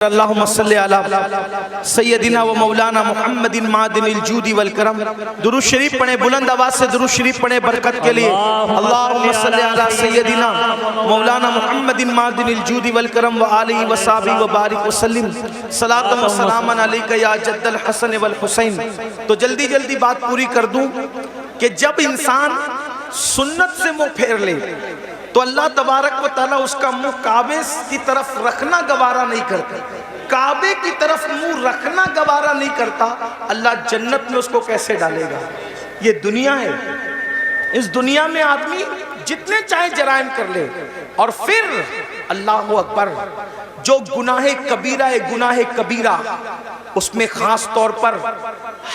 अल्लाहुम्मा सल्ली अला सय्यदिना व मौलाना मुहम्मदिन मादिनिल जूदी वल करम। दुरूद शरीफ पढ़े, बुलंद आवाज से दुरूद शरीफ पढ़े बरकत के लिए। अल्लाहुम्मा सल्ली अला सय्यदिना मौलाना मुहम्मदिन मादिनिल जूदी वल करम व आलिहि व सहाबी व बारिक व सल्लिम सलातन व सलामन अलैका या जद्दल हसन वल हुसैन। तो जल्दी जल्दी बात पूरी कर दूं कि जब इंसान सुन्नत से मुंह फेर ले तो अल्लाह तबारक व तआला उसका मुंह काबे की तरफ रखना गवारा नहीं करता। काबे की तरफ मुंह रखना गवारा नहीं करता, अल्लाह जन्नत में उसको कैसे डालेगा। ये दुनिया है, इस दुनिया में आदमी जितने चाहे जराइम कर ले और फिर अल्लाह अकबर, जो गुनाहे कबीरा है, गुनाहे कबीरा, उसमें खास तौर पर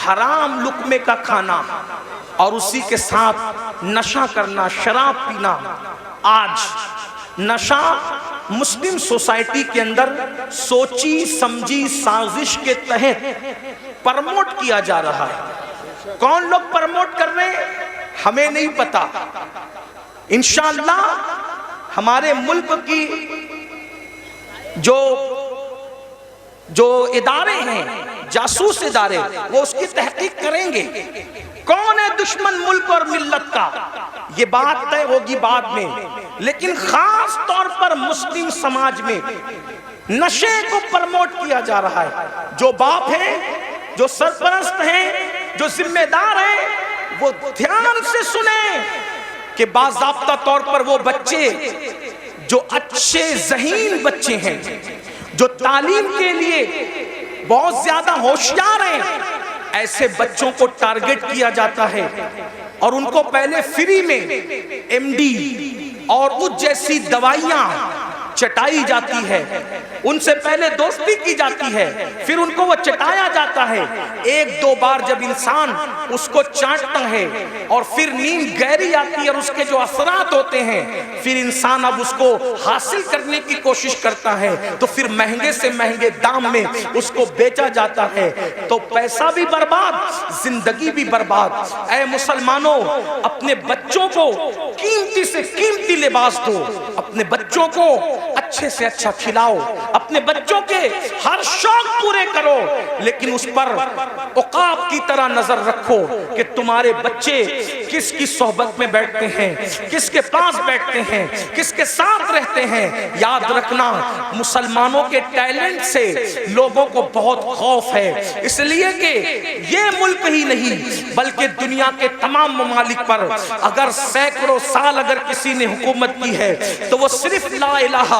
हराम लुक्मे का खाना और उसी के साथ नशा करना, शराब पीना। आज नशा मुस्लिम सोसाइटी के अंदर सोची समझी साजिश के तहत प्रमोट किया जा रहा है। कौन लोग प्रमोट कर रहे हैं हमें नहीं पता। इंशाअल्लाह हमारे मुल्क की जो इदारे हैं, जासूस इदारे, वो उसकी तहकीक करेंगे कौन है दुश्मन मुल्क और मिल्लत का। ये बात तय होगी बाद में, लेकिन खास तौर पर मुस्लिम समाज में नशे को प्रमोट किया जा रहा है। जो बाप है, जो सरपरस्त हैं, जो जिम्मेदार हैं, वो ध्यान से सुने कि बाज़ाब्ता तौर पर वो बच्चे जो अच्छे ज़हीन बच्चे हैं, जो तालीम के लिए बहुत ज्यादा होशियार हैं, ऐसे बच्चों को टारगेट किया जाता है और उनको पहले फ्री में एमडी और उस जैसी दवाइयां चटाई जाती है, उनसे पहले दोस्ती की जाती है, फिर उनको वो चटाया जाता है। एक दो बार जब इंसान उसको चाटता है और फिर नींद गहरी आती है और उसके जो असरात होते हैं, फिर इंसान अब उसको हासिल करने की कोशिश करता है, तो फिर महंगे से महंगे दाम में उसको बेचा जाता है। तो पैसा भी बर्बाद, जिंदगी भी बर्बाद। ऐ मुसलमानों, अपने बच्चों को कीमती से कीमती लिबास दो, अपने बच्चों को अच्छे से अच्छा खिलाओ, अपने बच्चों के हर शौक पूरे करो, लेकिन उस पर औकाब की तरह नजर रखो कि तुम्हारे बच्चे किसकी सोहबत में बैठते हैं, किसके पास बैठते हैं, किसके साथ रहते हैं। याद रखना, मुसलमानों के टैलेंट से लोगों को बहुत खौफ है, इसलिए कि ये मुल्क ही नहीं बल्कि दुनिया के तमाम ममालिक पर अगर सैकड़ों साल अगर किसी ने हुकूमत की है तो वो सिर्फ ला इलाहा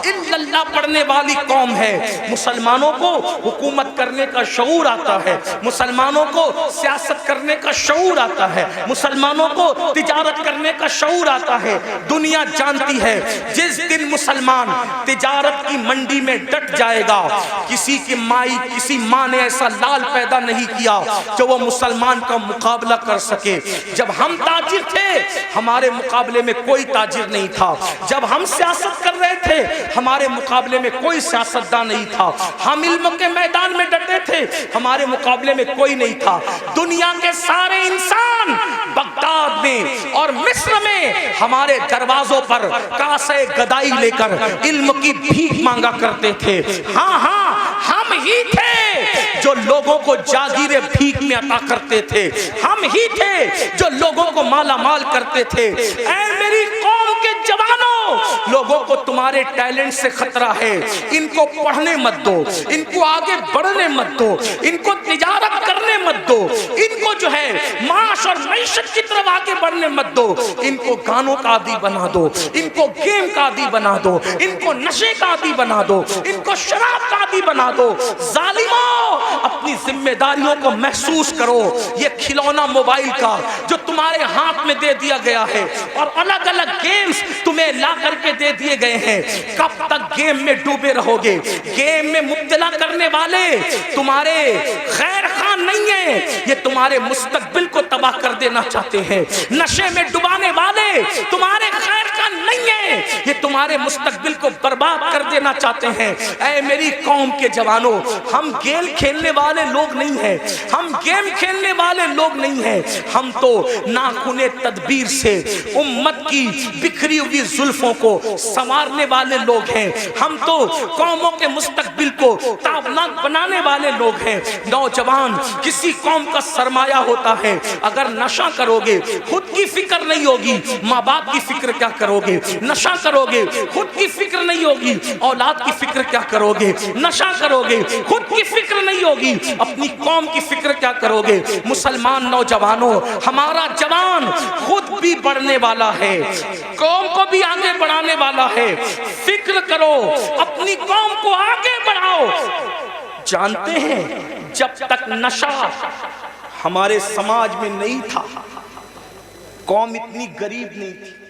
इल्लल्लाह पढ़ने वाली कौम है। मुसलमानों को हुकूमत करने का शऊर आता है, मुसलमानों को सियासत करने का शऊर आता है, मुसलमानों को तिजारत करने का शऊर आता है। दुनिया जानती है जिस दिन मुसलमान तिजारत की मंडी में डट जाएगा, किसी माँ ने ऐसा लाल पैदा नहीं किया जो वो मुसलमान का मुकाबला कर सके। जब हम ताजिर थे हमारे मुकाबले में कोई ताजिर नहीं था, जब हम सियासत कर रहे थे हमारे मुकाबले में कोई सियासतदान नहीं था, हम इल्म के मैदान में डटे थे हमारे मुकाबले में कोई नहीं था। दुनिया के सारे इंसान बगदाद में और मिस्र में हमारे दरवाजों पर कासे गदाई लेकर इल्म की भीख मांगा करते थे। हाँ हाँ, हम ही थे जो लोगों को जागीरे भीख में अता करते थे, हम ही थे जो लोगों को माला माल करते थे। ऐ मेरी कौम के जवानों, लोगों को तुम्हारे टैलेंट से खतरा है, इनको पढ़ने मत दो, इनको आगे बढ़ने मत दो, इनको तिजारत करने मत दो, इनको जो है माश और मैशत की तरफ आगे बढ़ने मत दो, इनको गानों का आदी बना दो, इनको गेम का आदी बना दो, इनको नशे का आदी बना दो, इनको शराब का आदी बना दो। जालिमों, अपनी जिम्मेदारियों को महसूस करो। ये खिलौना मोबाइल का जो तुम्हारे हाथ में दे दिया गया है और अलग अलग गेम्स तुम्हें ला करके दे दिए गए हैं, कब तक गेम में डूबे रहोगे। गेम में मुब्तला करने वाले तुम्हारे खैर खान नहीं है, ये तुम्हारे मुस्तकबिल को तबाह कर देना चाहते हैं। नशे में डुबाने वाले तुम्हारे खैर का नहीं है, ये तुम्हारे मुस्तकबिल को बर्बाद कर देना चाहते हैं। ऐ मेरी कौम के जवानों, हम गेम खेलने वाले लोग नहीं हैं, हम गेम खेलने वाले लोग नहीं हैं। हम तो नाखूने तदबीर से उम्मत की बिखरी हुई जुल्फों को संवारने वाले लोग हैं। हम तो कौमों के मुस्तकबिल को ताबनाक बनाने वाले लोग हैं। नौजवान किसी कौम का सरमाया होता है। अगर नशा करोगे खुद की फिक्र नहीं होगी, माँ बाप की फिक्र क्या करोगे? नशा करोगे खुद की फिक्र नहीं होगी, औलाद की फिक्र क्या करोगे? नशा करोगे खुद की फिक्र नहीं होगी, अपनी कौम की फिक्र क्या करोगे? मुसलमान नौजवानों, हमारा जवान खुद भी बढ़ने वाला है, कौम को भी आगे बढ़ाने वाला है। फिक्र करो, अपनी कौम को आगे बढ़ाओ। जानते हैं, जब तक नशा हमारे समाज में नहीं था, कौम इतनी गरीब नहीं थी।